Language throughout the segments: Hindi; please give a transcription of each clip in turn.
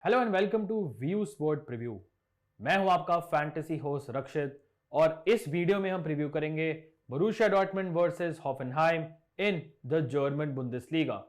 Hello and welcome to view sport preview. मैं हूं आपका फैंटेसी होस्ट रक्षित और इस वीडियो में हम प्रीव्यू करेंगे Borussia Dortmund versus Hoffenheim in the German Bundesliga.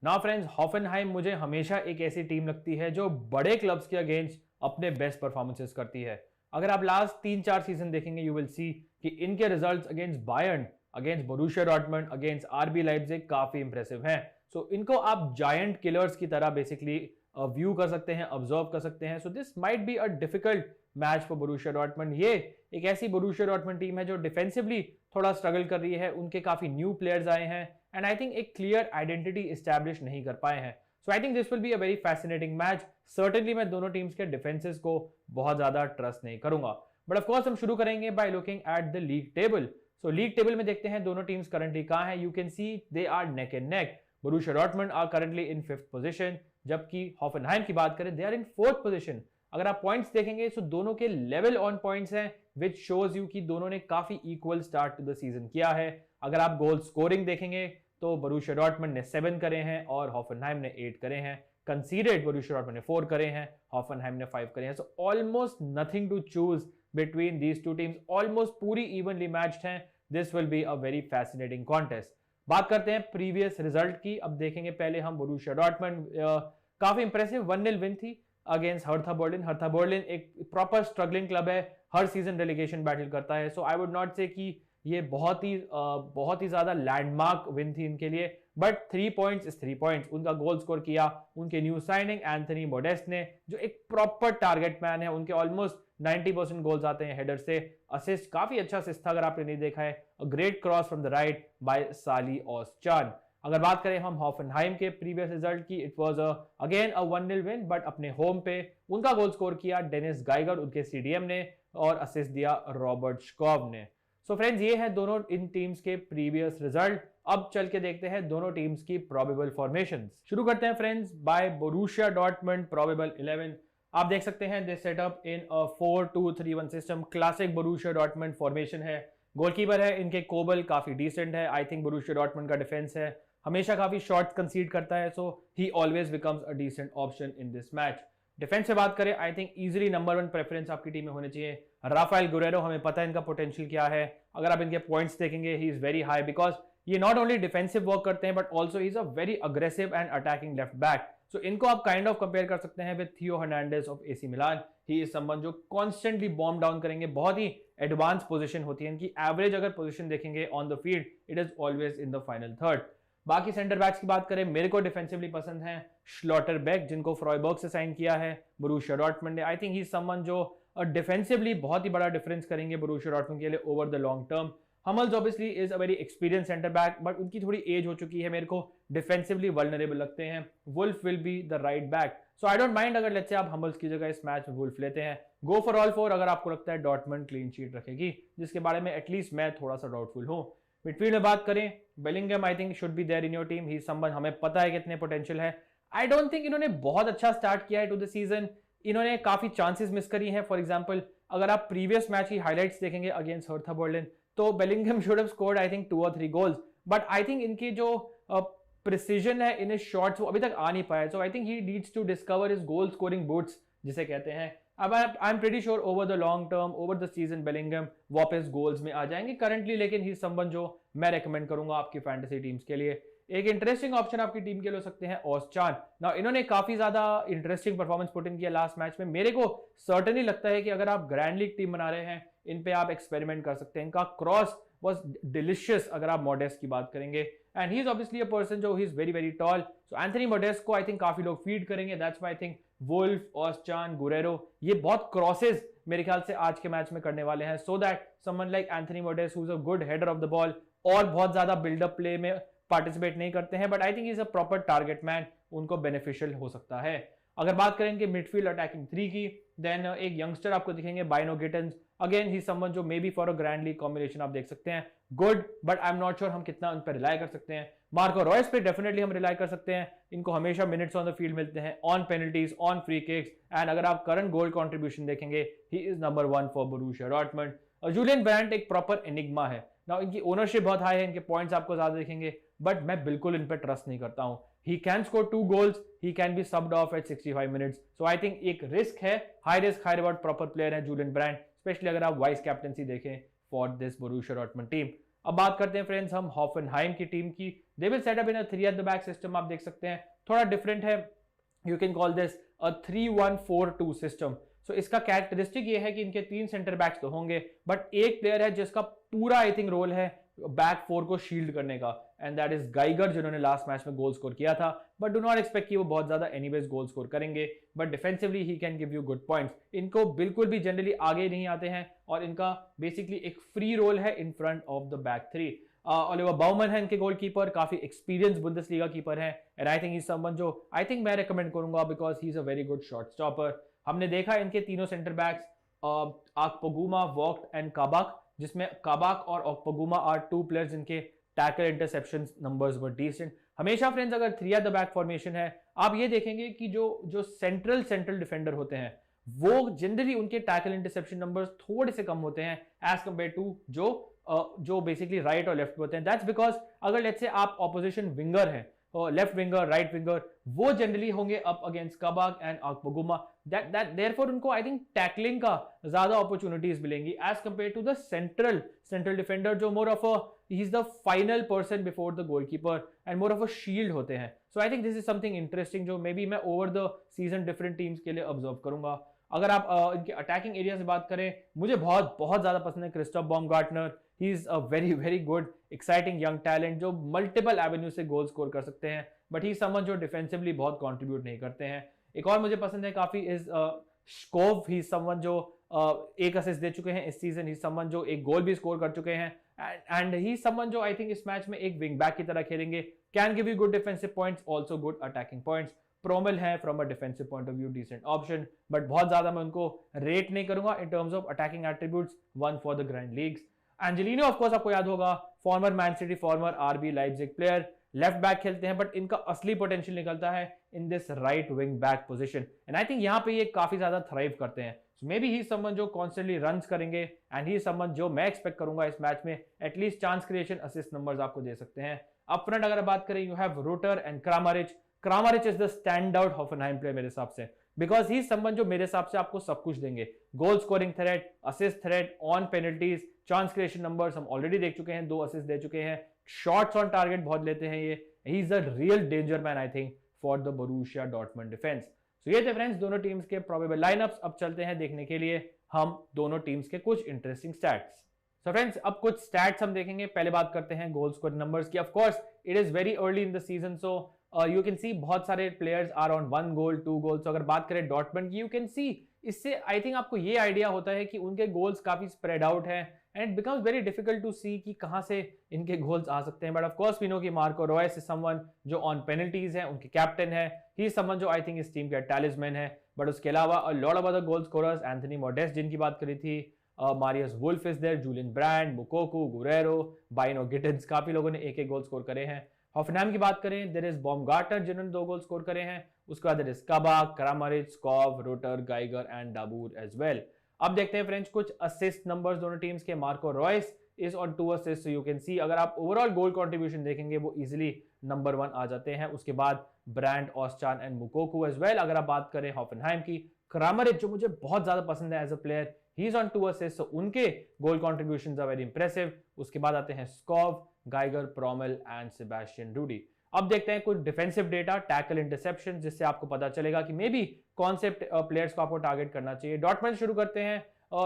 ना फ्रेंड्स, हॉफेनहाइम मुझे हमेशा एक ऐसी टीम लगती है जो बड़े क्लब्स के अगेंस्ट अपने बेस्ट परफॉर्मेंसेस करती है। अगर आप लास्ट 3-4 सीजन देखेंगे यू विल सी कि इनके results against Bayern, against Borussia Dortmund, against RB Leipzig काफी इंप्रेसिव हैं। सो इनको आप जायंट किलर्स की तरह बेसिकली व्यू कर सकते हैं, ऑब्जर्व कर सकते हैं। So this might be a difficult match for Borussia Dortmund. ये एक ऐसी बोरुसिया डॉर्टमुंड टीम है जो डिफेंसिवली थोड़ा स्ट्रगल कर रही है। उनके काफी न्यू प्लेयर्स आए हैं एंड आई थिंक एक क्लियर आइडेंटिटी एस्टैब्लिश नहीं कर पाए हैं। So I think this will be a very fascinating match. Certainly मैं दोनों टीम्स के डिफेंसेस को बहुत ज्यादा ट्रस्ट नहीं करूंगा, बट ऑफ कोर्स हम शुरू करेंगे by looking at the league table. So league table में देखते हैं दोनों टीम्स करंटली कहां है। You can see they are neck and neck. Borussia Dortmund are currently in 5th position, जबकि हॉफेनहाइम की बात करें they are in 4th position. अगर आप पॉइंट्स देखेंगे तो दोनों के लेवल ऑन पॉइंट्स हैं, विच शोज यू कि दोनों ने काफी equal start to the season किया है। अगर आप गोल स्कोरिंग देखेंगे तो बोरुसिया डॉर्टमुंड ने 7 करे हैं और हॉफेनहाइम ने 8 करे हैं। कंसीडर्ड बोरुसिया डॉर्टमुंड ने 4 करे हैं, हॉफेनहाइम ने 5 करे हैं। So almost nothing to choose between these two teams, almost पूरी इवनली मैच्ड हैं। This will be a very fascinating contest. बात करते हैं प्रीवियस रिजल्ट की। अब देखेंगे पहले हम बोरुसिया डॉर्टमुंड, काफी इंप्रेसिव 1-0 विन थी against Hertha Berlin. Hertha Berlin एक प्रॉपर स्ट्रगलिंग क्लब है, हर सीजन रेलीगेशन बैटल करता है। सो आई वुड नॉट से कि ये बहुत ही ज्यादा लैंडमार्क विन थी इनके लिए, बट 3 पॉइंट्स इज 3 पॉइंट्स। उनका गोल स्कोर किया उनके न्यू साइनिंग एंथनी मोडेस्ट ने, जो एक प्रॉपर टारगेट मैन है। उनके ऑलमोस्ट 90% गोल्स आते हैं हेडर से। असिस्ट काफी अच्छा असिस्ट था अगर आपने नहीं देखा है, a great cross from the right by साली ओस्चान। अगर बात करें हम हॉफेनहाइम के प्रीवियस रिजल्ट की, it was again a 1-0 win, but अपने होम पे उनका गोल स्कोर किया डेनिस गाइगर उनके सीडीएम ने और असिस्ट दिया रॉबर्ट श्कॉव ने। सो फ्रेंड्स, ये हैं दोनों इन टीम्स के प्रीवियस रिजल्ट। अब चल के देखते हैं दोनों टीम्स की प्रोबेबल फॉर्मेशंस। शुरू करते हैं friends by Borussia Dortmund probable 11। आप देख सकते हैं this setup in a 4-2-3-1 system, classic Borussia Dortmund formation है। गोलकीपर है इनके कोबल, काफी डिसेंट है। आई थिंक बोरुसिया डॉर्टमुंड का डिफेंस है हमेशा काफी शॉट कंसीड करता है, so he always becomes a decent option in this match. Defence से बात करें, I think easily number 1 preference आपकी टीम में होने चाहिए राफेल गुरेरो। हमें पता है इनका पोटेंशियल क्या है। अगर आप इनके पॉइंट्स देखेंगे he is very high, because ये नॉट ओनली डिफेंसिव वर्क करते हैं but also he is a very aggressive and attacking left back. So इनको आप काइंड ऑफ कंपेयर कर सकते हैं विद थियो Hernandez of AC Milan. He is someone जो कॉन्स्टेंटली बॉम्ब डाउन करेंगे। बहुत ही एडवांस पोजीशन होती है इनकी। एवरेज अगर पोजीशन देखेंगे on the field, it is always in the final third. बाकी सेंटर बैक्स की बात करें, मेरे को डिफेंसिवली पसंद है श्लॉटरबेक, जिनको फ्राइबर्ग से साइन किया है बोरुसिया डॉर्टमुंड ने। आई थिंक ही इज समवन जो डिफेंसिवली बहुत ही बड़ा डिफरेंस करेंगे बोरुसिया डॉर्टमुंड के लिए over the long term. हमल्स obviously is a very experience centre back, but उनकी थोड़ी एज हो चुकी है, मेरे को डिफेंसिवली वल्नरेबल लगते हैं। Wolf will be the right back, so I don't mind अगर लेट्स से आप हमल्स की जगह इस मैच में वुल्फ लेते हैं। गो फॉर ऑल 4 अगर आपको लगता है डॉर्टमुंड क्लीन शीट रखेगी, जिसके बारे में एटलीस्ट मैं थोड़ा सा डाउटफुल हूं। मिडफील्ड में बात करें, Bellingham I think should be there in your team. He someone हमें पता है कितने पोटेंशियल है। आई डोंट थिंक इन्होंने बहुत अच्छा स्टार्ट किया है टू द सीजन। इन्होंने काफी चांसेस मिस करी हैं। फॉर एग्जांपल अगर आप प्रीवियस मैच की हाइलाइट्स देखेंगे अगेंस्ट हर्था बर्लिन, तो Bellingham should have scored I think 2 or 3 goals, but I think इनकी जो प्रिसीजन है इन शॉट्स वो अभी तक आ नहीं पाया। So I think he needs to discover his goal scoring boots जिसे कहते हैं। अब I am pretty sure over the long term, over the season Bellingham वापस गोल्स में आ जाएंगे करंटली, लेकिन ही समवन जो मैं रेकमेंड करूंगा आपकी फैंटेसी टीम्स के लिए। एक इंटरेस्टिंग ऑप्शन आपकी टीम के लिए हो सकते हैं ओस्चान। ना इन्होंने काफी ज्यादा इंटरेस्टिंग परफॉर्मेंस पुट इन किया लास्ट मैच में। मेरे को सर्टेनली लगता है कि अगर आप ग्रैंड लीग टीम बना रहे हैं, इन पे आप एक्सपेरिमेंट कर सकते हैं। इनका क्रॉस was delicious अगर आप मोडेस्ट की बात करेंगे, and he is obviously a person जो he is very very tall. So Anthony Modeste को आई थिंक काफी लोग फीड करेंगे, that's why I think Wolf, Ozcan, Guerreiro ये बहुत क्रॉसेस मेरे ख्याल से आज के मैच में करने वाले हैं, so that someone like Anthony modest who is a good header of the ball और बहुत ज्यादा बिल्डअप प्ले में पार्टिसिपेट नहीं करते हैं, but I think is a proper target man, उनको बेनिफिशियल हो सकता है। अगर बात करेंगे मिडफील्ड अटैकिंग 3 की, देन एक यंगस्टर आपको दिखेंगे बाइनो गिटन्स। अगेन ही समवन जो may be for a grand league combination आप देख सकते हैं, good, but I am not sure हम कितना उन पर रिलाई कर सकते हैं। मार्को रॉयस पे डेफिनेटली हम रिलाई कर सकते हैं। इनको हमेशा मिनट्स ऑन द फील्ड मिलते हैं, on penalties, on free kicks, and अगर आप करंट गोल कंट्रीब्यूशन देखेंगे he is number 1 for Borussia Dortmund. और जूलियन ब्रांट एक प्रॉपर एनिग्मा है। नाउ इनकी ओनरशिप बहुत हाई है, इनके पॉइंट्स आपको ज्यादा दिखेंगे, बट मैं बिल्कुल इन पर ट्रस्ट नहीं करता हूं। he can score 2 goals, he can be subbed off at 65 minutes. So I think एक risk है, high risk high reward proper player है जूलियन ब्रांड, स्पेशली अगर आप वाइस कैप्टनसी देखें for this Borussia Dortmund team. अब बात करते हैं फ्रेंड्स हम हॉफनहाइम की टीम की। They will set up in a 3 at the back system, आप देख सकते हैं थोड़ा डिफरेंट है, you can call this a 3-1-4-2 system. So इसका कैरेक्टरिस्टिक ये है कि इनके 3 सेंटर बैक्स तो होंगे, बट एक प्लेयर है जिसका पूरा आई थिंक रोल है बैक 4 को शील्ड करने का, एंड दैट इज गाइगर, जिन्होंने लास्ट मैच में गोल स्कोर किया था, बट डू नॉट एक्सपेक्ट कि वो बहुत ज्यादा एनीवेज गोल स्कोर करेंगे, but defensively he can give you good points. इनको बिल्कुल भी जनरली आगे नहीं आते हैं और इनका बेसिकली एक फ्री रोल है in front of the back 3। Oliver Baumann है इनके गोलकीपर, काफी एक्सपीरियंस बुंदेसलीगा कीपर है, and I think he someone जो आई थिंक मैं रेकमेंड करूंगा because he is a very good shot stopper. हमने देखा इनके तीनों centre backs Akpoguma, Vogt and Kabak, जिसमें काबाक और ओकपोगुमा आर 2 प्लेयर्स जिनके tackle interception numbers were decent. हमेशा फ्रेंड्स अगर 3 एट द बैक फॉर्मेशन है, आप ये देखेंगे कि जो सेंट्रल डिफेंडर होते हैं वो जनरली उनके टैकल इंटरसेप्शन नंबर्स थोड़े से कम होते हैं एज कंपेयर टू जो बेसिकली राइट और लेफ्ट होते हैं। दैट्स बिकॉज अगर लेट्स से आप ऑपोजिशन विंगर हैं, लेफ्ट विंगर, राइट विंगर, वो जनरली होंगे up against Kabak and Akpoguma, therefore उनको आई थिंक टैकलिंग का ज्यादा अपॉर्चुनिटीज मिलेंगी as compare to the central defender, जो more of a he is the final person before the goalkeeper and more of a shield होते हैं। So I think this is something interesting जो मे बी मैं over the season different teams के लिए ऑब्जर्व करूंगा। अगर आप इनके अटैकिंग एरिया से बात करें, मुझे बहुत ज्यादा पसंद है Christoph Baumgartner. He is a very good exciting young talent जो मल्टीपल एवेन्यू से गोल स्कोर कर सकते हैं, बट ही समवन जो डिफेंसिवली बहुत कंट्रीब्यूट नहीं करते हैं। एक और मुझे पसंद है काफी इज स्कोव, ही समवन जो एक असिस्ट दे चुके हैं इस सीजन, ही समवन जो एक गोल भी स्कोर कर चुके हैं, एंड ही समवन जो आई थिंक इस मैच में एक विंग बैक की तरह खेलेंगे, can give you good defensive points, also good attacking points. Promel है from a defensive point of view decent option, but बहुत ज्यादा मैं उनको रेट नहीं करूंगा in terms of attacking attributes, one for the grand leagues. Angelino of course आपको याद होगा, former Man City, former RB Leipzig player, left back खेलते हैं, बट इनका असली पोटेंशियल निकलता है in this right wing back position, and I think यहाँ पे ये काफी ज्यादा थ्राइव करते हैं। So maybe he someone जो कॉन्स्टेंटली रन्स करेंगे, एंड ही समवन जो मैं एक्सपेक्ट करूंगा इस मैच में at least chance creation, assist numbers आपको दे सकते हैं। अप फ्रंट अगर बात करें, you have Rutter and Kramaric. Kramaric is the stand out Hoffenheim player मेरे हिसाब से, बिकॉज ही समवन जो मेरे हिसाब से आपको सब कुछ देंगे, गोल scoring threat, assist threat, on penalties, chance creation numbers हम ऑलरेडी देख चुके हैं, 2 असिस्ट दे चुके हैं, शॉट्स ऑन टारगेट बहुत लेते हैं ये, he is a real danger man I think for the Borussia Dortmund defence. So ये थे फ्रेंड्स दोनों टीम्स के प्रोबेबल लाइनअप्स। अब चलते हैं देखने के लिए हम दोनों टीम्स के कुछ इंटरेस्टिंग स्टैट्स। सो फ्रेंड्स अब कुछ स्टैट्स हम देखेंगे। पहले बात करते हैं गोल स्कोर नंबर्स की। Of course it is very early in the season, so you can सी बहुत सारे प्लेयर्स आर ऑन 1 गोल 2 गोल। तो अगर बात करें डॉर्टमंड की, यू कैन सी इससे आई थिंक आपको ये आइडिया होता है कि उनके गोल्स काफी स्प्रेड आउट हैं, and it becomes very difficult to see कि कहां से इनके गोल्स आ सकते हैं। But of course we know कि मार्को रॉयस इज समवन जो ऑन पेनल्टीज है, उनके कैप्टन है, ही इज समवन जो आई थिंक इस टीम का टैलिस्मैन है। बट उसके अलावा a lot of other goal scorers, Anthony Modeste जिनकी बात करी थी, Marius Wolf is there, Julian Brandt, Moukoko, Guerreiro, Bynoe Gittens, काफी लोगों ने एक गोल स्कोर करे हैं। हॉफनहाइम की बात करें, देयर इज बाumgartner जिन्होंने 2 गोल स्कोर करे हैं, उसके बाद there is Kabak, Kramaric, Skov, Rutter, Geiger and Dabbur as well. अब देखते हैं फ्रेंड्स कुछ असिस्ट नंबर्स दोनों टीम्स के। Marco Reus is on 2 assist, so you can see अगर आप ओवरऑल गोल कंट्रीब्यूशन देखेंगे वो इजीली नंबर 1 आ जाते हैं। उसके बाद ब्रांड, ऑस्चान एंड मुकोकू एज वेल। अगर आप बात करें हॉफनहाइम की, क्रामरिच जो मुझे बहुत ज्यादा पसंद है as a player, he is on 2 assist, so उनके goal contributions are very impressive. उसके बाद आते हैं Skov, Geiger, Promel and Sebastian Rudy. अब देखते हैं कुछ डिफेंसिव डेटा, टैकल इंटरसेप्शन, जिससे आपको पता चलेगा कि मे बी कौन से प्लेयर्स को आपको टारगेट करना चाहिए। डॉर्टमंड शुरू करते हैं,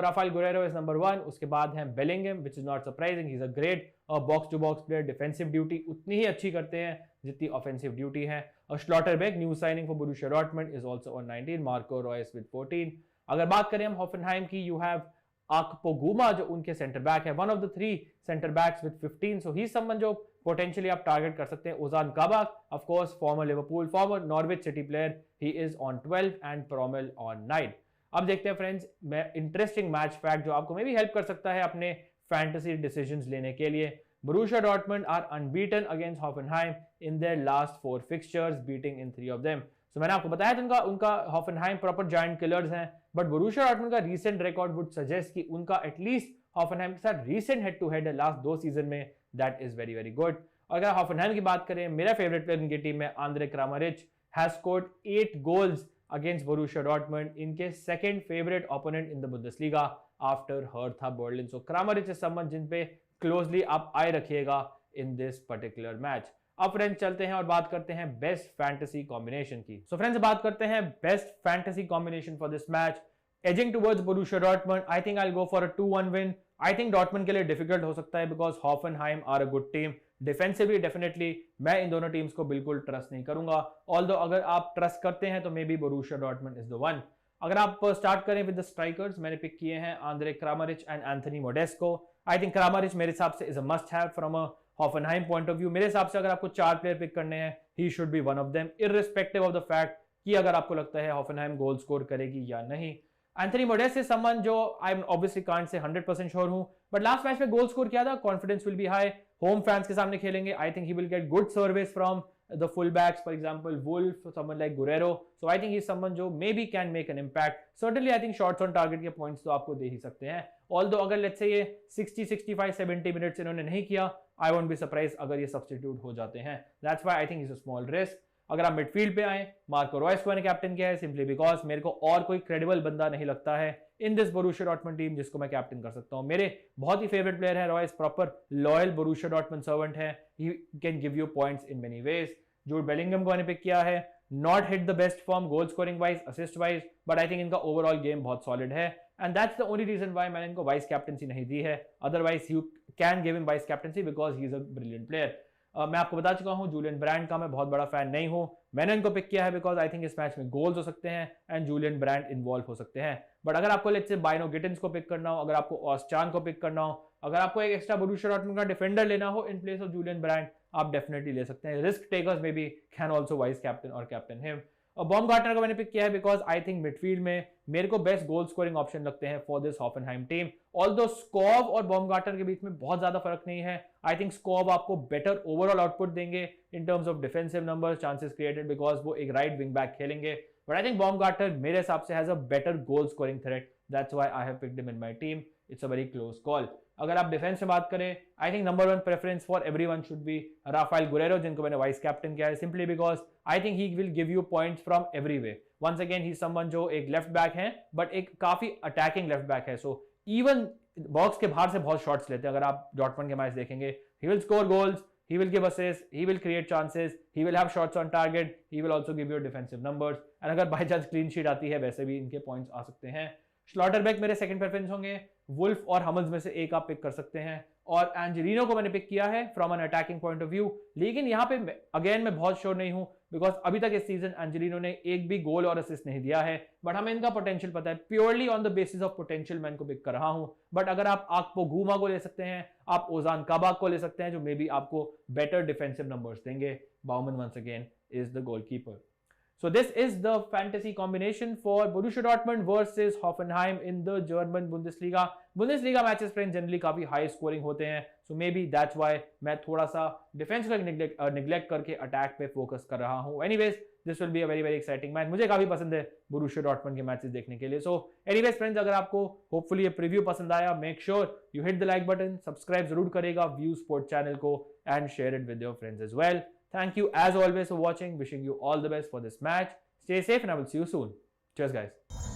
राफेल गुरेरो इज नंबर 1, उसके बाद है Bellingham which is not surprising, he is a great box to box player, defensive duty उतनी ही अच्छी करते हैं जितनी ऑफेंसिव ड्यूटी है। Schlotterbeck, new signing for Borussia Dortmund, is also on 19, Marco Reus with 14। अगर बात करें हम हॉफनहाइम की, यू हैव आकपोगुमा जो उनके सेंटर बैक है, one of the 3 centre backs with 15, so he someone जो पोटेंशियली आप टारगेट कर सकते हैं। Ozan Kabak, of course former Liverpool, former Norwich City player, he is on 12 and Promel on 9। अब देखते हैं फ्रेंड्स मैं इंटरेस्टिंग मैच फैक्ट जो आपको मे भी हेल्प कर सकता है अपने फैंटेसी डिसीजंस लेने के लिए। Borussia Dortmund are unbeaten against Hoffenheim in their last 4 fixtures, beating in 3 of them. So मैंने आपको बताया था उनका हॉफनहाइम प्रॉपर जायंट किलर्स हैं, बट बोरूसिया डॉर्टमंड का रीसेंट रिकॉर्ड वुड सजेस्ट कि उनका एटलीस्ट हॉफनहाइम के साथ रीसेंट हेड टू हेड है लास्ट 2 सीजन में, दैट इज वेरी गुड। और अगर हॉफनहाइम की बात करें, मेरा फेवरेट प्लेयर इनकी टीम में Andre Kramaric has scored 8 goals against Borussia Dortmund, इनके second favourite opponent in the Bundesliga after Hertha Berlin. So Kramaric is someone जिन पे क्लोजली आप आई रखिएगा इन दिस पर्टिकुलर मैच। अब फ्रेंड्स चलते हैं और बात करते हैं बेस्ट फैंटेसी कॉम्बिनेशन की। सो फ्रेंड्स बात करते हैं best fantasy combination for this match. Edging towards Borussia Dortmund, I think I will go for a 2-1 win. I think Dortmund के लिए डिफिकल्ट हो सकता है because Hoffenheim are a good team. Defensively definitely मैं इन दोनों टीम्स को बिल्कुल ट्रस्ट नहीं करूंगा, ऑल्दो अगर आप ट्रस्ट करते हैं तो maybe Borussia Dortmund is the one. अगर आप स्टार्ट करें विद द स्ट्राइकर्स, मैंने पिक किए हैं Andrej Kramaric and Anthony Modeste. I think Kramaric मेरे हिसाब से is a must have from a Hoffenheim point of view. मेरे हिसाब से अगर आपको 4 प्लेयर पिक करने हैं, he should be one of them, irrespective of the fact कि अगर आपको लगता है हॉफनहाइम गोल स्कोर करेगी या नहीं। एंथनी मोडेस इज समवन जो I am obviously can't say 100% sure हूं, बट लास्ट मैच में गोल स्कोर किया था, confidence will be high, home fans के सामने खेलेंगे, आई think he will get good service from the fullbacks, for example Wolf, someone like Guerrero. So I think he's someone जो maybe can make an impact. Certainly I think shots on target के points तो आपको दे ही सकते हैं, although अगर let's say ये 60, 65, 70 मिनट्स इन्होंने नहीं किया, I won't be surprised अगर ये सब्स्टिट्यूट हो जाते हैं। That's why I think he's a small risk. अगर आप मिडफील्ड पे आए, मार्को रॉयस को मैंने कैप्टन किया है सिंपली बिकॉज मेरे को और कोई क्रेडिबल बंदा नहीं लगता है in this Borussia Dortmund team जिसको मैं कैप्टन कर सकता हूं। मेरे बहुत ही फेवरेट प्लेयर है Reus, proper loyal Borussia Dortmund servant है, he can give you points in many ways. Jude Bellingham को मैंने पिक किया है, not hit the best form goal scoring wise, assist wise, but I think इनका ओवरऑल गेम बहुत सॉलिड है and that's the only reason why मैंने इनको वाइस कैप्टनसी नहीं दी है। Otherwise you can give him vice captaincy because he is a brilliant player. मैं आपको बता चुका हूं जूलियन ब्रांड का मैं बहुत बड़ा फैन नहीं हूं, मैंने इनको पिक किया है बिकॉज आई थिंक इस मैच में गोल्स हो सकते हैं एंड जूलियन ब्रांड इन्वॉल्व हो सकते हैं। बट अगर आपको लेट्स से बाइनो गिटिन्स को पिक करना हो, अगर आपको ऑस्चान को पिक करना हो, अगर आपको एक एक्स्ट्रा बोरुसिया डॉर्टमुंड का डिफेंडर लेना हो in place of Julian Brandt, आप डेफिनेटली ले सकते हैं। रिस्क टेकर्स में भी कैन ऑल्सो वाइस कैप्टन और कैप्टन हिम। और बॉमगार्टनर को मैंने पिक किया है बिकॉज आई थिंक मिडफील्ड में मेरे को बेस्ट गोल स्कोरिंग ऑप्शन लगते हैं फॉर दिस हॉफनहाइम टीम। ऑल्दो स्कॉव और बॉमगार्टनर के बीच में बहुत ज्यादा फर्क नहीं है, आई थिंक स्कॉव आपको बेटर ओवरऑल आउटपुट देंगे in terms of defensive numbers, chances created, because वो एक राइट विंग बैक खेलेंगे। बट आई थिंक बॉमगार्टनर मेरे हिसाब से has a better goal scoring threat, that's why I have picked him in my team. It's a very close call. अगर आप डिफेंस में बात करें, I think number 1 preference for everyone should be Raphael Guerreiro, जिनको मैंने वाइस कैप्टन किया है simply because I think he will give you points from every way. Once again he someone जो एक लेफ्ट बैक है बट एक काफी अटैकिंग लेफ्ट बैक है, सो इवन बॉक्स के बाहर से बहुत शॉट्स लेते हैं। अगर आप डॉर्टमुंड के मैच देखेंगे, he will score goals, he will give assists, he will create chances, he will have shots on target, he will also give you defensive numbers, and अगर बाय चांस क्लीन शीट आती है वैसे भी इनके पॉइंट्स आ सकते हैं। स्लॉटरबैक मेरे सेकंड प्रेफरेंस होंगे, वुल्फ और हमल्स में से एक आप पिक कर सकते हैं, और एंजेलिनो को मैंने पिक किया है from an attacking point of view, लेकिन यहाँ पे अगेन मैं बहुत श्योर नहीं हूँ बिकॉज अभी तक इस सीजन एंजेलिनो ने एक भी गोल और असिस्ट नहीं दिया है, बट हमें इनका पोटेंशियल पता है, purely on the basis of potential मैं इनको पिक कर रहा हूँ। बट अगर आप आकपो गुमा को ले सकते हैं, आप ओजान काबाक को ले सकते हैं जो मे बी आपको बेटर डिफेंसिव नंबर्स देंगे। Baumann once again is the goalkeeper. So this is the fantasy combination for Borussia Dortmund versus Hoffenheim in the German Bundesliga. Bundesliga matches friends generally काफी हाई स्कोरिंग होते हैं, so maybe that's why मैं थोड़ा सा डिफेंस का निगलेक्ट करके अटैक पे फोकस कर रहा हूँ। Anyways, this will be a very very exciting match. मुझे काफी पसंद है Borussia Dortmund के मैचेस देखने के लिए। So anyways friends, अगर आपको होपफुली ये प्रीव्यू पसंद आया, make sure you hit the like button, subscribe जरूर करेगा व्यू स्पोर्ट चैनल को and share it with your friends as well. Thank you as always for watching. Wishing you all the best for this match. Stay safe and I will see you soon. Cheers guys.